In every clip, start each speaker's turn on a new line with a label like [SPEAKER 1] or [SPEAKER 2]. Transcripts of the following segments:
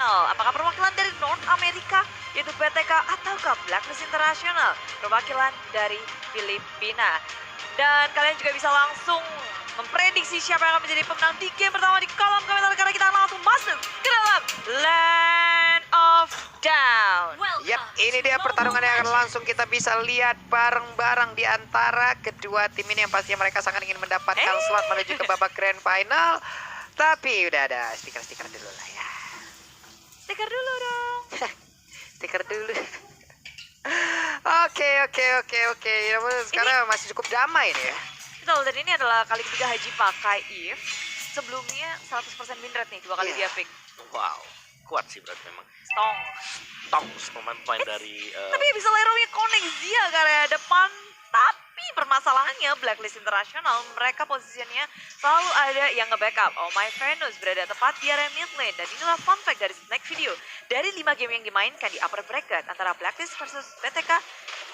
[SPEAKER 1] International? Apakah perwakilan dari North Amerika, yaitu BTK, ataukah Blacklist International, perwakilan dari Filipina? Dan kalian juga bisa langsung memprediksi siapa yang akan menjadi pemenang di game pertama di kolom komentar, karena kita langsung masuk ke dalam Land of Down.
[SPEAKER 2] Yap, ini dia pertarungan yang akan langsung kita bisa lihat bareng-bareng di antara kedua tim ini yang pastinya mereka sangat ingin mendapatkan slot menuju ke babak grand final. Tapi udah ada stiker-stiker dulu lah ya.
[SPEAKER 1] Stiker dulu dong.
[SPEAKER 2] Stiker dulu. Oke. Namun sekarang masih cukup damai nih ya.
[SPEAKER 1] Betul, dan ini adalah kali ketiga Haji pakai Eve. Sebelumnya 100% win rate nih, 2 kali dia pick.
[SPEAKER 3] Wow, kuat sih berarti memang.
[SPEAKER 1] Stong.
[SPEAKER 3] Tongs pemain-pemain dari
[SPEAKER 1] Tapi bisa Leroy connect dia ke area depan. Tapi permasalahannya Blacklist International, mereka posisinya selalu ada yang nge-backup. Oh My Venus berada tepat di area mid lane. Dan inilah fun fact dari next video. Dari 5 game yang dimainkan di upper bracket antara Blacklist versus BTK,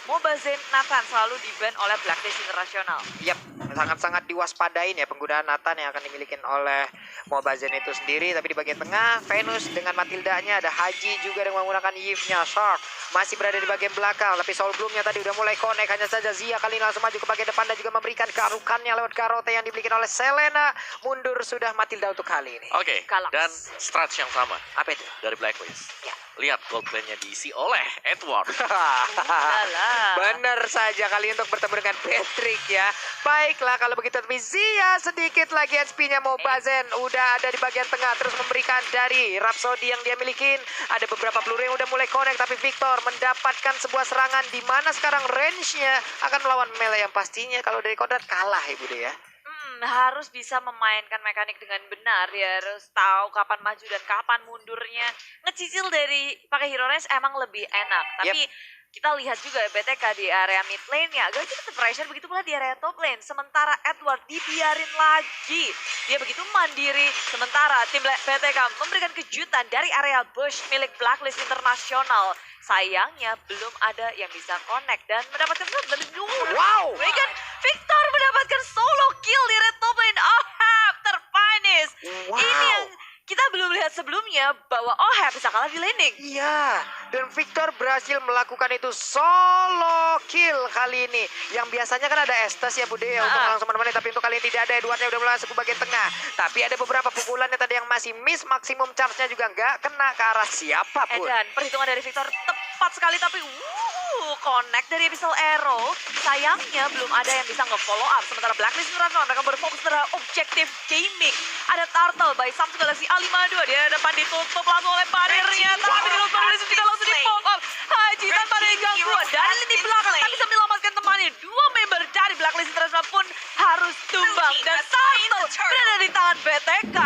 [SPEAKER 1] Mobazane Nathan selalu di-ban oleh Blacklist International.
[SPEAKER 2] Yap, sangat-sangat diwaspadain ya penggunaan Nathan yang akan dimiliki oleh Mobazane itu sendiri. Tapi di bagian tengah, Venus dengan Matildanya, ada Haji juga yang menggunakan Yves-nya. Shark masih berada di bagian belakang, tapi Soul Bloom-nya tadi udah mulai connect. Hanya saja Zia kali ini langsung maju ke bagian depan dan juga memberikan garukannya lewat karote yang dimiliki oleh Selena. Mundur sudah Matilda untuk kali ini.
[SPEAKER 3] Oke,
[SPEAKER 1] Galax.
[SPEAKER 3] dan strategi yang sama
[SPEAKER 2] Apa itu?
[SPEAKER 3] dari Blacklist.
[SPEAKER 2] Ya.
[SPEAKER 3] Lihat gold plan-nya diisi oleh Edward.
[SPEAKER 1] Alah.
[SPEAKER 2] Bener saja kali untuk bertemu dengan Patrick ya. Baiklah kalau begitu, tapi Zia sedikit lagi HP-nya Mobazane udah ada di bagian tengah, terus memberikan dari Rhapsody yang dia milikin. Ada beberapa peluru yang udah mulai connect, tapi Victor mendapatkan sebuah serangan di mana sekarang range-nya akan melawan melee yang pastinya kalau dari kodrat kalah ibu deh ya.
[SPEAKER 1] Harus bisa memainkan mekanik dengan benar, ya harus tahu kapan maju dan kapan mundurnya. Ngecicil dari pakai hero range emang lebih enak, tapi kita lihat juga BTK di area mid lane ya agak sedikit pressure, begitu pula di area top lane. Sementara Edward dibiarin lagi, dia begitu mandiri. Sementara tim BTK memberikan kejutan dari area bush milik Blacklist International. Sayangnya belum ada yang bisa connect dan mendapatkan slot dari
[SPEAKER 2] Wow.
[SPEAKER 1] Regan Victor mendapatkan solo kill di red top lane. Ohab terfinish.
[SPEAKER 2] Wow.
[SPEAKER 1] Ini yang kita belum lihat sebelumnya, bahwa Ohab bisa kalah di laning.
[SPEAKER 2] Iya, dan Victor berhasil melakukan itu solo kill kali ini. Yang biasanya kan ada Estes ya Bude ya, untuk langsung menemani, tapi untuk kali ini tidak ada. Edwardnya udah mulai masuk ke bagian tengah. Tapi ada beberapa pukulannya tadi yang masih miss, maksimum charge-nya juga nggak kena ke arah siapapun.
[SPEAKER 1] Dan perhitungan dari Victor tepat sekali, tapi connect dari Abyssal Arrow. Sayangnya belum ada yang bisa nge-follow up. Sementara Blacklist International mereka berfokus terhadap objektif gaming. Ada Turtle by Samsung Galaxy A52. Dia depan ditutup langsung oleh barirnya. Tapi di luar juga langsung di-pop up. Haji tanpa ada gangguan dari lini belakang, tapi sambil menyelamatkan temannya. 2 member dari Blacklist International pun harus tumbang. Dan Turtle berada di tangan BTK.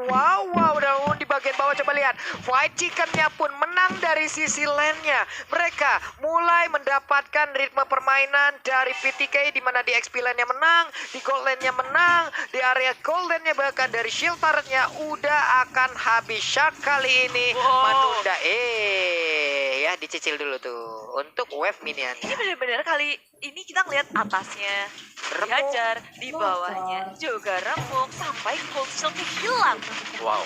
[SPEAKER 2] Wow, dan di bagian bawah coba lihat. White Chicken-nya pun menang dari sisi lane-nya. Mereka mulai mendapatkan ritme permainan dari PTK, di mana di XP lane-nya menang, di gold lane-nya menang, di area golden-nya bahkan dari shield turret-nya udah akan habis. Shark kali ini menunda. Ya dicicil dulu tuh untuk wave minion.
[SPEAKER 1] Ini benar-benar kali ini kita ngeliat atasnya dihajar, di bawahnya juga remuk sampai gold shield-nya hilang.
[SPEAKER 3] Wow.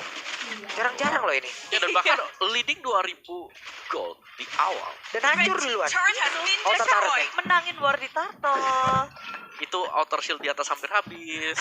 [SPEAKER 2] Jarang-jarang loh ini.
[SPEAKER 3] Ya, dan bahkan leading 2000 gold di awal.
[SPEAKER 2] Dan hancur duluan. Oh, tertarik.
[SPEAKER 1] Menangin war di Turtle.
[SPEAKER 3] Itu outer shield di atas hampir habis.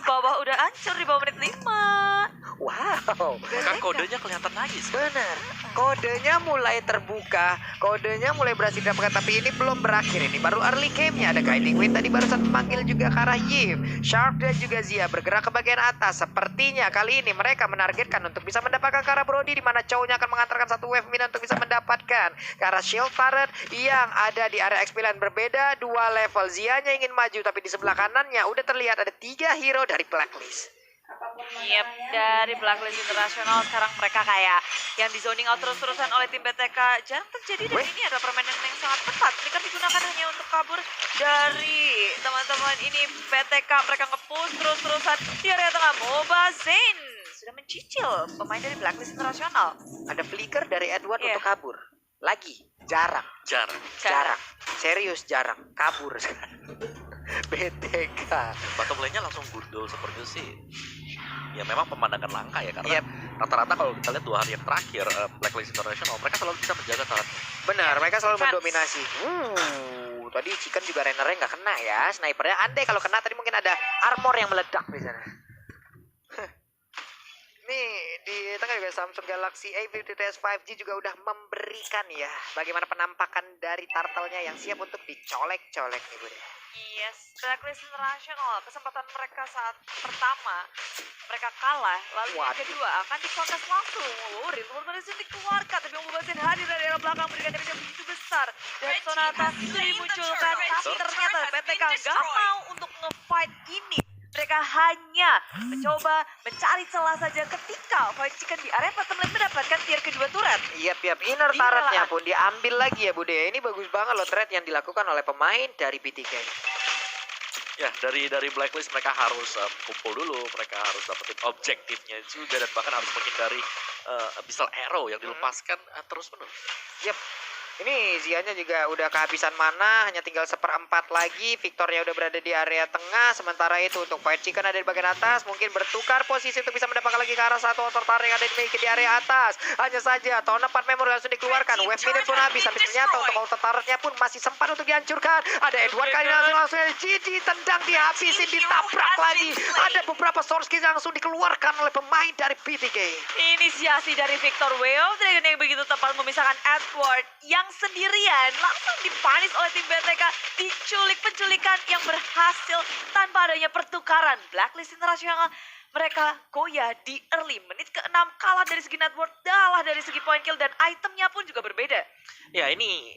[SPEAKER 1] Bawah udah hancur di bawah menit 5.
[SPEAKER 2] Wow.
[SPEAKER 3] Kan kodenya kelihatan lagi.
[SPEAKER 2] Benar. Kodenya mulai terbuka, kodenya mulai berhasil didapatkan, tapi ini belum berakhir. Ini baru early game-nya. Ada Guiding Wind tadi barusan memanggil juga ke arah Yves. Shark dan juga Zia bergerak ke bagian atas. Sepertinya kali ini mereka menargetkan untuk bisa mendapatkan ke arah Brody, di mana cowoknya akan mengantarkan satu wave minion untuk bisa mendapatkan ke arah shield turret yang ada di area XP lane. Berbeda 2 level. Zia-nya ingin maju, tapi di sebelah kanannya udah terlihat ada 3 hero dari Blacklist.
[SPEAKER 1] Yep, dari Blacklist International sekarang mereka kayak yang di zoning out terus-terusan oleh tim BTK. Jarang terjadi, dan ini adalah permainan yang sangat tepat. Mereka digunakan hanya untuk kabur dari teman-teman ini BTK. Mereka nge-push terus-terusan di area tengah. Mobazane sudah mencicil pemain dari Blacklist International.
[SPEAKER 2] Ada flicker dari Edward untuk kabur. Lagi, jarang. Serius jarang. Kabur sekarang. BTK.
[SPEAKER 3] Bottom lane-nya langsung gundul seperti sih. ya memang pemandangan langka ya, karena
[SPEAKER 2] Yep.
[SPEAKER 3] rata-rata kalau kita lihat 2 hari yang terakhir Blacklist International mereka selalu bisa menjaga turret.
[SPEAKER 2] Benar, mereka selalu
[SPEAKER 1] Chance.
[SPEAKER 2] mendominasi. Tadi Chicken juga rennernya nggak kena ya. Snipernya andai kalau kena tadi mungkin ada armor yang meledak di sana. Nih di tengah juga Samsung Galaxy A52s 5G juga udah memberikan ya bagaimana penampakan dari turtle-nya yang siap untuk dicolek-colek nih Budi.
[SPEAKER 1] Yes, Blacklist International, kesempatan mereka saat pertama mereka kalah, lalu yang
[SPEAKER 2] Waduh.
[SPEAKER 1] kedua akan dikontes langsung. Ritme organisasi dikeluarkan, tapi Mobazin hadir dari arah belakang memberikan damage yang begitu besar. Dan Sonata sudah dimunculkan, tapi ternyata PTK gak mau untuk nge-fight ini. Mereka hanya mencoba mencari celah saja ketika Fight Chicken di area bottom lane mendapatkan tier kedua turret.
[SPEAKER 2] Yap, inner
[SPEAKER 1] Gila.
[SPEAKER 2] turretnya pun diambil lagi ya Bude. Ini bagus banget loh trade yang dilakukan oleh pemain dari BTK.
[SPEAKER 3] Ya, dari Blacklist mereka harus kumpul dulu, mereka harus dapetin objektifnya juga dan bahkan harus menghindari abyssal arrow yang dilepaskan terus-menerus.
[SPEAKER 2] Yap. Ini Zianya juga udah kehabisan mana, hanya tinggal 1/4 lagi. Victornya udah berada di area tengah. Sementara itu untuk Fight Chicken ada di bagian atas, mungkin bertukar posisi untuk bisa mendapatkan lagi ke arah satu otor tarik yang ada dimiliki di area atas. Hanya saja tahun 4 memori langsung dikeluarkan. Wave minute pun habis, tapi ternyata untuk otor tareknya pun masih sempat untuk dihancurkan. Ada Edward kali ini langsung GG tendang dihabisin, ditabrak lagi. Ada beberapa source kills yang langsung dikeluarkan oleh pemain dari BTK.
[SPEAKER 1] Inisiasi dari Victor Way of Dragon yang begitu tepat memisahkan Edward yang sendirian langsung dipanis oleh tim BTK, diculik penculikan yang berhasil tanpa adanya pertukaran. Blacklist International mereka goyah di early menit ke-6, kalah dari segi network, kalah dari segi point kill, dan itemnya pun juga berbeda.
[SPEAKER 3] Ya ini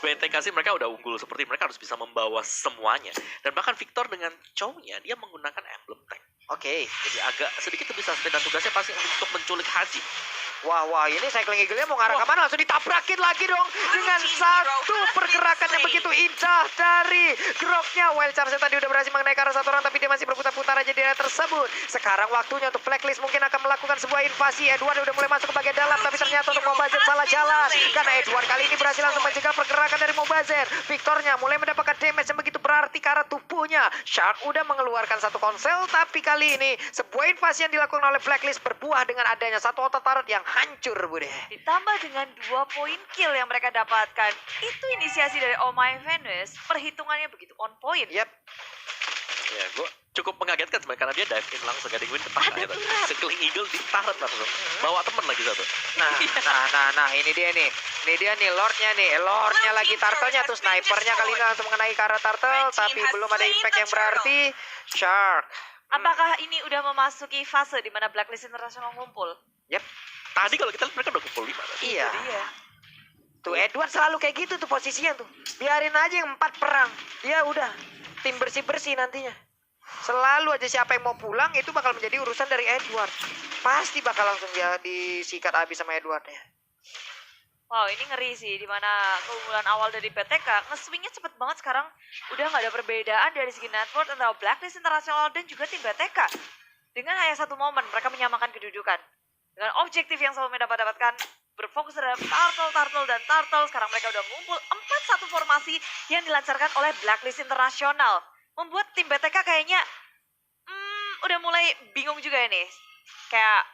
[SPEAKER 3] BTK sih mereka udah unggul, seperti mereka harus bisa membawa semuanya. Dan bahkan Victor dengan Chow-nya dia menggunakan emblem tank.
[SPEAKER 2] Oke.
[SPEAKER 3] Jadi agak sedikit lebih sustain dan tugasnya pasti untuk menculik Haji.
[SPEAKER 2] Wah, ini cycling eagle-nya mau ngarah kemana? Langsung ditabrakin lagi dong. Dengan satu pergerakan yang begitu indah dari Groknya. Wild Charge tadi udah berhasil mengenai ke arah satu orang, tapi dia masih berputar-putar aja di area tersebut. Sekarang waktunya untuk Blacklist mungkin akan melakukan sebuah invasi. Edward udah mulai masuk ke bagian dalam, tapi ternyata untuk Mobazir salah jalan. Karena Edward kali ini berhasil langsung mencegah pergerakan dari Mobazir. Victornya mulai mendapatkan damage yang begitu berarti ke arah tubuhnya. Shark udah mengeluarkan satu konsel, tapi kali ini sebuah invasi yang dilakukan oleh Blacklist berbuah dengan adanya satu otot turret yang hancur, Bude.
[SPEAKER 1] Ditambah dengan 2 poin kill yang mereka dapatkan. Itu inisiasi dari Oh My Venus. Perhitungannya begitu on point.
[SPEAKER 2] Yap.
[SPEAKER 3] Ya, gue cukup mengagetkan sebenarnya karena dia dive in langsung Guiding Wind ke tengah
[SPEAKER 1] Ada
[SPEAKER 3] gitu.
[SPEAKER 1] turret.
[SPEAKER 3] Sekling Eagle ditaret langsung. Bawa temen lagi satu.
[SPEAKER 2] Nah, ini dia nih. Ini dia nih, Lordnya nih. Lordnya lagi turtle-nya tuh, snipernya kali ini langsung mengenai ke arah turtle, tapi belum ada impact yang berarti. Shark.
[SPEAKER 1] Apakah ini udah memasuki fase di mana Blacklist International ngumpul?
[SPEAKER 2] Yap.
[SPEAKER 3] Tadi kalau kita lihat mereka udah kumpul 5 tadi.
[SPEAKER 2] Iya.
[SPEAKER 1] Iya.
[SPEAKER 2] Tuh Edward selalu kayak gitu tuh posisinya tuh. Biarin aja yang 4 perang. Dia udah tim bersih-bersih nantinya. Selalu aja siapa yang mau pulang itu bakal menjadi urusan dari Edward. Pasti bakal langsung dia disikat habis sama Edwardnya.
[SPEAKER 1] Wow, ini ngeri sih, dimana keunggulan awal dari PTK, nge-swingnya cepet banget sekarang. Udah nggak ada perbedaan dari segi network antara Blacklist International dan juga tim BTK. Dengan hanya satu momen, mereka menyamakan kedudukan. Dengan objektif yang selalu mereka dapatkan, berfokus terhadap turtle, dan turtle. Sekarang mereka udah ngumpul 4-1 formasi yang dilancarkan oleh Blacklist International. Membuat tim BTK kayaknya, udah mulai bingung juga ini. Kayak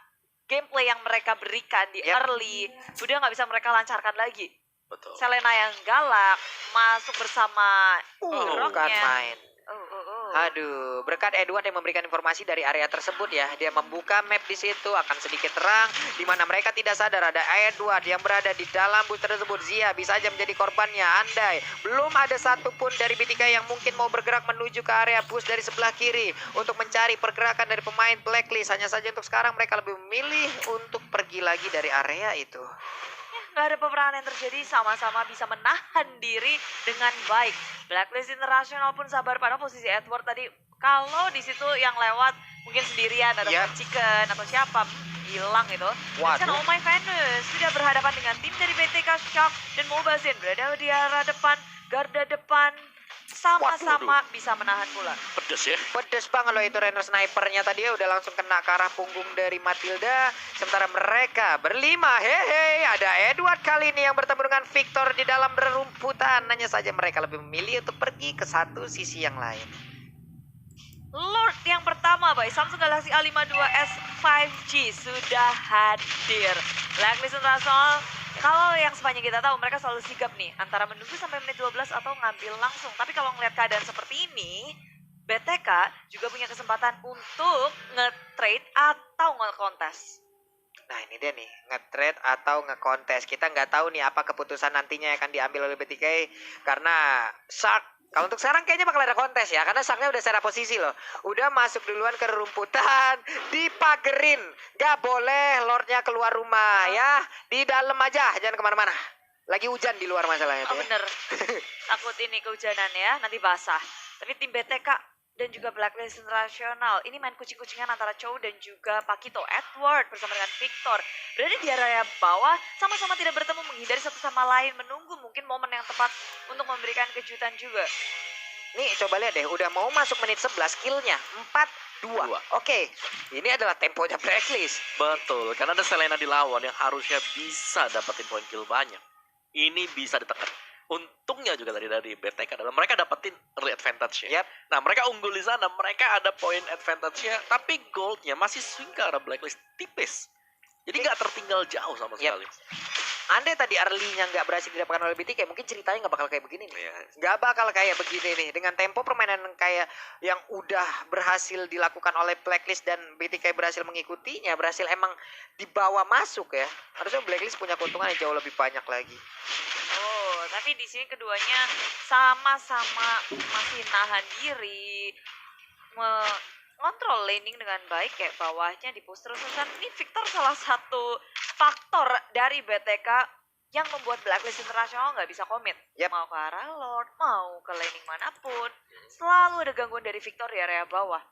[SPEAKER 1] gameplay yang mereka berikan di
[SPEAKER 2] Yap.
[SPEAKER 1] early udah nggak bisa mereka lancarkan lagi.
[SPEAKER 3] Betul.
[SPEAKER 1] Selena yang galak masuk bersama
[SPEAKER 2] Bukan
[SPEAKER 1] Groknya.
[SPEAKER 2] main. Aduh, berkat Edward yang memberikan informasi dari area tersebut ya. Dia membuka map di situ, akan sedikit terang. Di mana mereka tidak sadar ada Edward yang berada di dalam bus tersebut. Zia bisa aja menjadi korbannya. Andai belum ada satupun dari BTK yang mungkin mau bergerak menuju ke area bus dari sebelah kiri. Untuk mencari pergerakan dari pemain Blacklist. Hanya saja untuk sekarang mereka lebih memilih untuk pergi lagi dari area itu.
[SPEAKER 1] Nggak ada peperangan yang terjadi, sama-sama bisa menahan diri dengan baik. Blacklist International pun sabar pada posisi Edward tadi. Kalau di situ yang lewat mungkin sendirian atau
[SPEAKER 2] Yap.
[SPEAKER 1] Chicken atau siapa hilang itu.
[SPEAKER 2] Waduh.
[SPEAKER 1] Dan Oh My Venus sudah berhadapan dengan tim dari BTK Shark dan Mobazin berada di arah depan, garda depan, sama-sama bisa menahan pula.
[SPEAKER 3] Pedes ya.
[SPEAKER 2] Pedes banget loh itu runner snipernya tadi ya, udah langsung kena ke arah punggung dari Matilda. Sementara mereka berlima, hehe, ada Edward kali ini yang bertemu dengan Victor di dalam rerumputan. Hanya saja mereka lebih memilih untuk pergi ke satu sisi yang lain.
[SPEAKER 1] Lord yang pertama, Bay. Samsung Galaxy A52s 5G sudah hadir. Blacklist International, kalau yang sepanjang kita tahu, mereka selalu sigap nih. Antara menunggu sampai menit 12 atau ngambil langsung. Tapi kalau ngeliat keadaan seperti ini, BTK juga punya kesempatan untuk nge-trade atau nge-kontes.
[SPEAKER 2] Nah ini dia nih, nge-trade atau nge-kontes. Kita nggak tahu nih apa keputusan nantinya yang akan diambil oleh BTK. Karena Shark, kalau untuk sekarang kayaknya bakal ada kontes ya. Karena Sharknya udah secara posisi loh. Udah masuk duluan ke rumputan, dipagerin. Gak boleh Lordnya keluar rumah ya. Di dalam aja, jangan kemana-mana. Lagi hujan di luar masalahnya
[SPEAKER 1] Oh
[SPEAKER 2] tuh ya.
[SPEAKER 1] bener, takut ini kehujanan ya, nanti basah. Tapi tim BTK dan juga Blacklist International ini main kucing-kucingan antara Chow dan juga Pakito Edward bersama dengan Victor berada di area bawah, sama-sama tidak bertemu, menghindari satu sama lain, menunggu mungkin momen yang tepat untuk memberikan kejutan juga.
[SPEAKER 2] Nih coba lihat deh, udah mau masuk menit 11, killnya 4-2. Oke, ini adalah temponya Blacklist.
[SPEAKER 3] Betul, karena ada Selena di lawan yang harusnya bisa dapetin poin kill banyak. Ini bisa ditekan. Untungnya juga tadi dari BTK adalah mereka dapetin early advantage-nya.
[SPEAKER 2] Yap.
[SPEAKER 3] Nah, mereka unggul di sana, mereka ada poin advantage-nya, tapi gold-nya masih swing ke arah Blacklist tipis. Jadi nggak tertinggal jauh sama sekali.
[SPEAKER 2] Andai tadi early-nya nggak berhasil didapatkan oleh BTK, mungkin ceritanya nggak bakal kayak begini nih.
[SPEAKER 3] Iya.
[SPEAKER 2] Nggak bakal kayak begini nih. Dengan tempo permainan kayak yang udah berhasil dilakukan oleh Blacklist dan BTK berhasil mengikutinya, berhasil emang dibawa masuk ya. Harusnya Blacklist punya keuntungan yang jauh lebih banyak lagi.
[SPEAKER 1] Oh, tapi di sini keduanya sama-sama masih nahan diri, mengontrol laning dengan baik, kayak bawahnya di push terus-terusan. Ini Victor salah satu faktor dari BTK yang membuat Blacklist International nggak bisa komit.
[SPEAKER 2] Yap.
[SPEAKER 1] Mau ke arah Lord, mau ke laning manapun, selalu ada gangguan dari Victor di area bawah.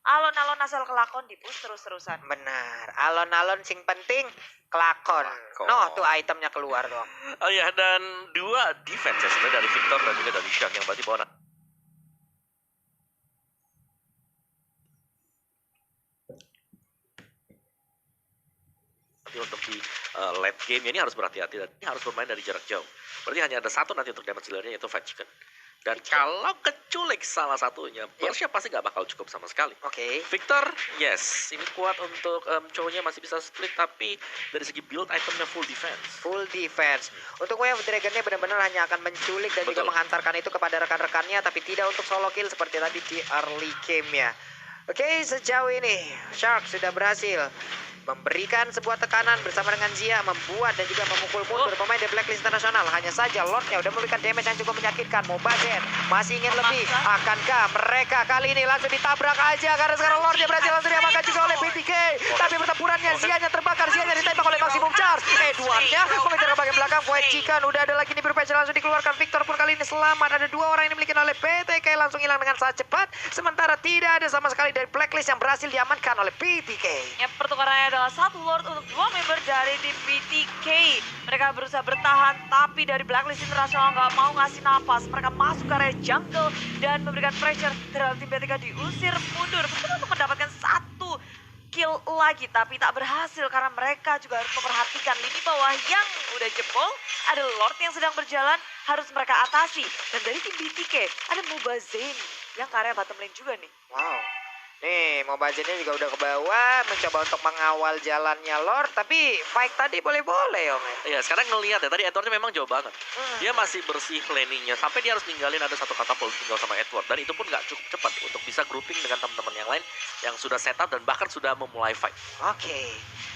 [SPEAKER 1] Alon-alon asal kelakon di push terus-terusan.
[SPEAKER 2] Benar. Alon-alon sing penting kelakon.
[SPEAKER 3] Kelakon.
[SPEAKER 2] Noh, tuh itemnya keluar dong.
[SPEAKER 3] Oh iya, dan dua defense ya sebenarnya dari Victor dan juga dari Shark yang berarti bawa untuk di late game ini harus berhati-hati dan ini harus bermain dari jarak jauh. Berarti hanya ada satu nanti untuk damage dealernya yaitu Fat Chicken. Dan kalau keculik salah satunya, Persia pasti nggak bakal cukup sama sekali.
[SPEAKER 2] Oke.
[SPEAKER 3] Victor, yes, ini kuat untuk cowoknya masih bisa split, tapi dari segi build itemnya full defense.
[SPEAKER 2] Full defense. Untuk Way of Dragon-nya benar-benar hanya akan menculik dan juga
[SPEAKER 3] Betul.
[SPEAKER 2] menghantarkan itu kepada rekan-rekannya, tapi tidak untuk solo kill seperti tadi di early game-nya. Oke, sejauh ini Shark sudah berhasil memberikan sebuah tekanan bersama dengan Zia, membuat dan juga memukul mundur pemain dari Blacklist International. Hanya saja Lordnya udah memberikan damage yang cukup menyakitkan. Mobazet masih ingin lebih. Akankah mereka kali ini langsung ditabrak aja, karena sekarang Lordnya berhasil langsung diamankan juga oleh BTK. Tapi pertempurannya Zia-nya terbakar, Zia-nya ditembak oleh Maximum Charge. Edward-nya mengejar ke bagian belakang. White Chicken udah ada lagi nih berpecah langsung dikeluarkan. Victor pun kali ini selamat. Ada dua orang yang dimiliki oleh BTK langsung hilang dengan sangat cepat. Sementara tidak ada sama sekali dari Blacklist yang berhasil diamankan oleh BTK.
[SPEAKER 1] Ya, pertukarannya adalah satu Lord untuk dua member dari tim BTK. Mereka berusaha bertahan, tapi dari Blacklist International nggak mau ngasih nafas. Mereka masuk ke area jungle dan memberikan pressure terhadap tim BTK, diusir mundur. Betul untuk mendapatkan satu kill lagi, tapi tak berhasil karena mereka juga harus memperhatikan lini bawah yang udah jebol. Ada Lord yang sedang berjalan, harus mereka atasi. Dan dari tim BTK ada Mobazet yang ke area bottom lane juga nih.
[SPEAKER 2] Wow. Nih, Mobazet-nya juga udah ke bawah, mencoba untuk mengawal jalannya Lord, tapi fight tadi boleh-boleh, Om.
[SPEAKER 3] Iya, sekarang ngelihat ya, tadi Edwardnya memang jauh banget. Dia masih bersih laning-nya, sampai dia harus ninggalin ada satu katapult tinggal sama Edward. Dan itu pun nggak cukup cepat untuk bisa grouping dengan teman-teman yang lain yang sudah setup dan bahkan sudah memulai fight.
[SPEAKER 2] Oke.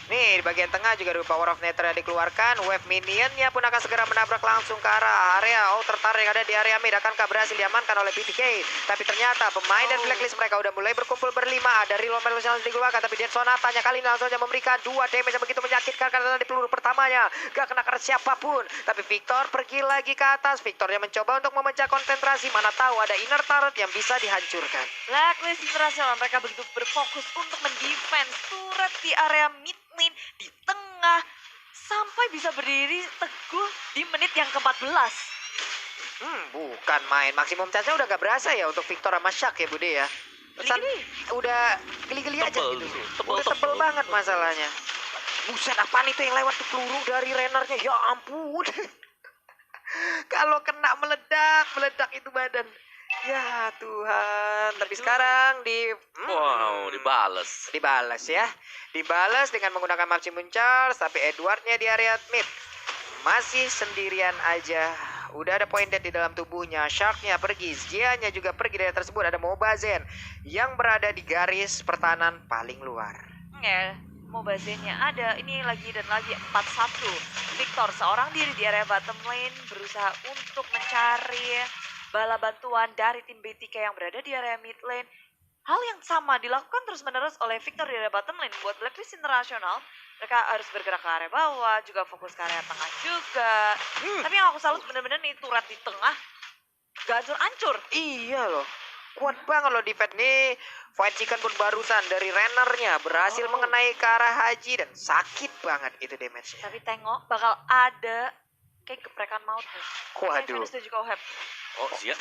[SPEAKER 2] Nih, di bagian tengah juga ada Power of Nether yang dikeluarkan. Wave minionnya pun akan segera menabrak langsung ke arah area Outer Tower yang ada di area mid. Akankah berhasil diamankan oleh BTK? Tapi ternyata pemain dan Blacklist mereka udah mulai berkumpul berlima. Ada Reload yang langsung dikeluarkan, tapi Dead Sonatanya kali ini langsung aja memberikan dua damage yang begitu menyakitkan karena tadi peluru pertamanya gak kena karena siapapun. Tapi Victor pergi lagi ke atas. Victornya mencoba untuk memecah konsentrasi. Mana tahu ada inner turret yang bisa dihancurkan.
[SPEAKER 1] Blacklist International mereka begitu berfokus untuk mendefense turret di area mid lane di tengah sampai bisa berdiri teguh di menit yang ke-14.
[SPEAKER 2] Bukan main. Maksimum chance-nya udah gak berasa ya untuk Victor sama Shark ya Bude ya. Pesan udah geli-geli aja
[SPEAKER 3] Tebel
[SPEAKER 2] gitu.
[SPEAKER 3] gitu.
[SPEAKER 2] Udah tebel banget masalahnya. Buset, apaan itu yang lewat tuh peluru dari Rennernya? Ya ampun. Kalau kena meledak itu badan. Ya Tuhan, tapi sekarang
[SPEAKER 3] Wow,
[SPEAKER 2] dibalas ya. Dibalas dengan menggunakan Maximum Charge, tapi Edwardnya di area mid masih sendirian aja. Udah ada point dead di dalam tubuhnya. Sharknya pergi, Zia-nya juga pergi dari tersebut. Ada Mobazen yang berada di garis pertahanan paling luar.
[SPEAKER 1] Ya, Mobazen-nya ada. Ini lagi dan lagi 4-1. Victor seorang diri di area bottom lane berusaha untuk mencari bala bantuan dari tim BTK yang berada di area mid lane. Hal yang sama dilakukan terus-menerus oleh Victor di area bottom lane. Buat Blacklist International, mereka harus bergerak ke area bawah, juga fokus ke area tengah juga. Tapi yang aku salut bener-bener nih, turret di tengah gak hancur-hancur.
[SPEAKER 2] Iya loh. Kuat banget loh defense nih. Fight Chicken pun barusan dari runnernya berhasil mengenai ke arah Haji dan sakit banget itu damage-nya.
[SPEAKER 1] Tapi tengok bakal ada kayak geprekan maut nih.
[SPEAKER 2] Waduh.
[SPEAKER 1] Venus dan juga Oheb.
[SPEAKER 3] Oh, Zia.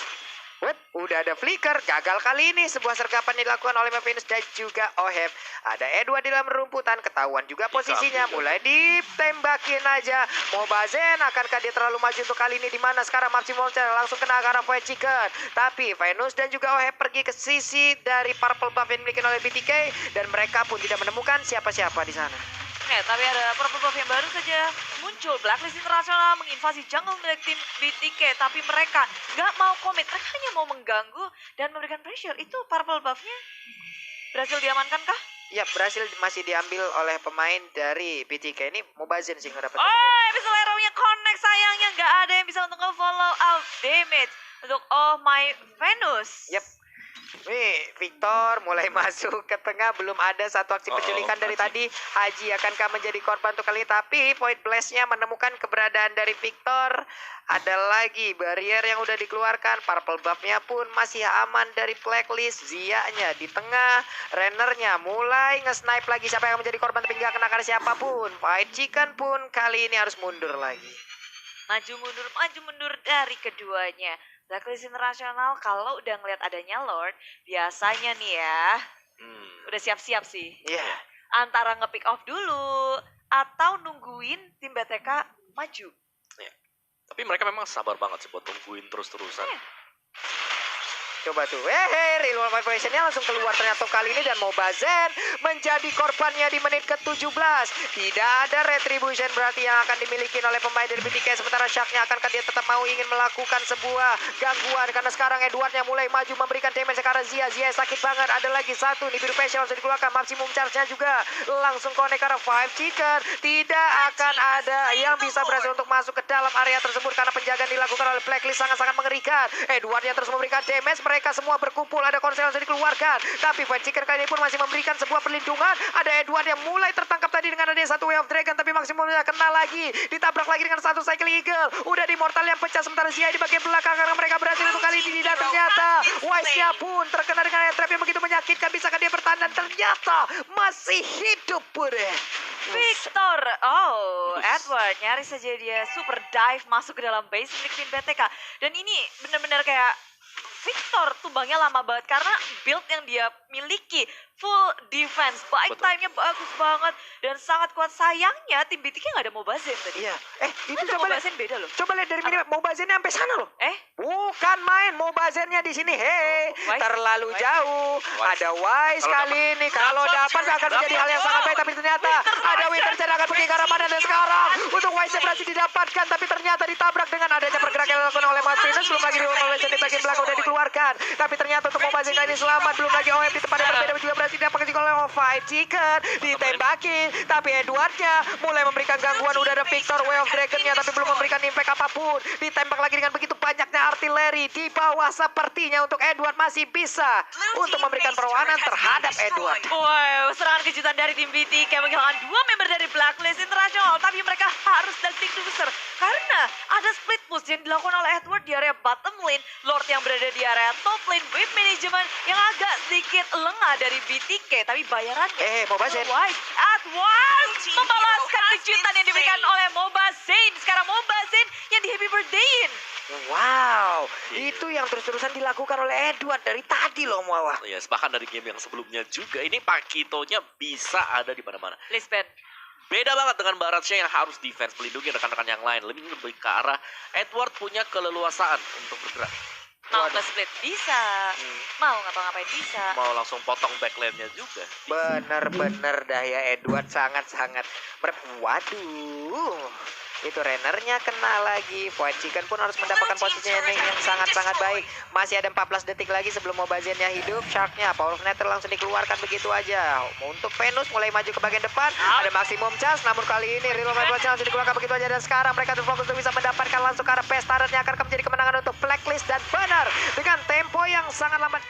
[SPEAKER 2] Wait, udah ada flicker. Gagal kali ini. Sebuah sergapan dilakukan oleh Venus dan juga Oheb. Ada Edward di dalam rumputan. Ketahuan juga posisinya. Mulai ditembakin aja. Mobazen, akankah dia terlalu maju untuk kali ini? Dimana sekarang Maximum Charge langsung kena ke arah Fight Chicken. Tapi Venus dan juga Oheb pergi ke sisi dari Purple Buff yang dimiliki oleh BTK. Dan mereka pun tidak menemukan siapa-siapa di sana.
[SPEAKER 1] Tapi ada Purple Buff yang baru saja muncul. Blacklist International menginvasi jungle milik tim BTK. Tapi mereka nggak mau komit. Mereka hanya mau mengganggu dan memberikan pressure. Itu Purple Buff-nya berhasil diamankan kah?
[SPEAKER 2] Ya, berhasil masih diambil oleh pemain dari BTK. Ini Mobazen sih ngedapat.
[SPEAKER 1] Episode Arrow-nya connect. Sayangnya nggak ada yang bisa untuk nge-follow out damage untuk Oh My Venus.
[SPEAKER 2] Yep. Nih, Victor mulai masuk ke tengah. Belum ada satu aksi penculikan dari tadi. Haji akankah menjadi korban untuk kali ini? Tapi Point Blast-nya menemukan keberadaan dari Victor. Ada lagi barrier yang udah dikeluarkan. Purple Buff-nya pun masih aman dari Blacklist. Zia-nya di tengah. Renner-nya mulai nge-snipe lagi. Siapa yang menjadi korban tapi nggak kena karena siapapun. Fight Chicken pun kali ini harus mundur lagi.
[SPEAKER 1] Maju mundur dari keduanya. Blacklist International kalau udah ngeliat adanya Lord, biasanya nih ya, udah siap-siap sih.
[SPEAKER 2] Iya.
[SPEAKER 1] Antara nge-pick off dulu, atau nungguin tim BTK maju.
[SPEAKER 3] Ya. Tapi mereka memang sabar banget sih buat nungguin terus-terusan.
[SPEAKER 2] Coba tuh, real world vibration-nya langsung keluar ternyata kali ini. Dan Mobazen menjadi korbannya di menit ke-17. Tidak ada retribution berarti yang akan dimiliki oleh pemain dari BTK. Sementara Shark-nya akankah dia tetap mau ingin melakukan sebuah gangguan. Karena sekarang Edward-nya mulai maju memberikan damage ke arah Zia. Zia sakit banget, ada lagi satu. Nih biru facial harus dikeluarkan, Maximum Charge-nya juga langsung connect ke arah Five Chicken. Tidak akan ada yang bisa berhasil untuk masuk ke dalam area tersebut. Karena penjagaan dilakukan oleh Blacklist sangat-sangat mengerikan. Edward-nya terus memberikan damage. Mereka semua berkumpul, ada konsel yang sudah dikeluarkan. Tapi Fight Chicken kali ini pun masih memberikan sebuah perlindungan. Ada Edward yang mulai tertangkap tadi dengan adanya satu Way of Dragon. Tapi Maximumnya kena lagi. Ditabrak lagi dengan satu Cycle Eagle. Udah di Mortal yang pecah. Sementara Zia di bagian belakang. Karena mereka berhasil untuk kali ini. Dan ternyata Wise-nya pun terkena dengan air trap yang begitu menyakitkan. Bisakah dia bertahan? Dan ternyata masih hidup pun.
[SPEAKER 1] Victor, Edward nyaris saja dia super dive masuk ke dalam base milik tim BTK. Dan ini benar-benar kayak Victor tumbangnya lama banget karena build yang dia miliki full defense, buy time-nya bagus banget dan sangat kuat. Sayangnya tim BTK nggak ada Mobazen tadi.
[SPEAKER 2] Iya. Itu
[SPEAKER 1] coba
[SPEAKER 2] coba
[SPEAKER 1] Mobazen beda loh.
[SPEAKER 2] Coba lihat dari mini Mobazennya sampai sana loh. Bukan main Mobazennya di sini. Terlalu jauh. Ada Wise kali ini. Kalau dapat akan menjadi hal yang sangat baik, tapi ternyata ada Winter Chen akan pergi ke arah mana. Dan sekarang untuk Wise berhasil didapatkan, tapi ternyata ditabrak dengan adanya pergerakan yang dilakukan oleh Mas Venus. Belum lagi Mobazen di bagian belakang udah dikeluarkan, tapi ternyata untuk Mobazen kali ini selamat. Belum lagi OM di tempat yang berbeda juga berhasil didapatkan oleh Fight Chicken. Ditembakin, tapi Edward-nya mulai memberikan gangguan. Udah ada Victor Way of Dragon-nya, tapi belum memberikan impact apapun. Ditembak lagi dengan begitu banyaknya artileri di bawah. Sepertinya untuk Edward masih bisa untuk memberikan perlawanan terhadap Edward.
[SPEAKER 1] Wow, serangan kejutan dari tim BTK menghilangkan dua member dari Blacklist International, tapi mereka harus dancing loser karena ada split push yang dilakukan oleh Edward di area bottom lane. Lord yang berada di area top lane, whip management yang agak sedikit lengah dari BTK, tapi bayarannya
[SPEAKER 2] Mobazen.
[SPEAKER 1] Edward membalaskan kejutan yang diberikan oleh Mobazen. Sekarang Mobazen yang di happy birthday-in.
[SPEAKER 2] Wow, itu yang terus-terusan dilakukan oleh Edward dari tadi loh, Muawah.
[SPEAKER 3] Iya, bahkan dari game yang sebelumnya juga. Ini Pakitonya bisa ada di mana-mana.
[SPEAKER 1] Lisbeth.
[SPEAKER 3] Beda banget dengan Baratnya yang harus defense, melindungi rekan-rekan yang lain. Lebih ke arah Edward punya keleluasaan untuk bergerak.
[SPEAKER 1] Mau
[SPEAKER 3] Waduh.
[SPEAKER 1] nge-split bisa, mau ngapa-ngapain bisa.
[SPEAKER 3] Mau langsung potong backlane-nya juga.
[SPEAKER 2] Bener-bener dah ya Edward sangat-sangat waduh, itu Rennernya kena lagi. Void Chicken pun harus mendapatkan posisinya yang sangat-sangat baik. Masih ada 14 detik lagi sebelum Mobaziannya hidup. Sharknya Power of Nether langsung dikeluarkan begitu aja. Untuk Venus mulai maju ke bagian depan, ada maksimum chance, namun kali ini Real Madrid langsung dikeluarkan begitu aja. Dan sekarang mereka terfokus untuk bisa mendapatkan langsung ke arah Pest Turret yang akan menjadi kemenangan untuk Blacklist. Dan benar dengan tempo yang sangat lambat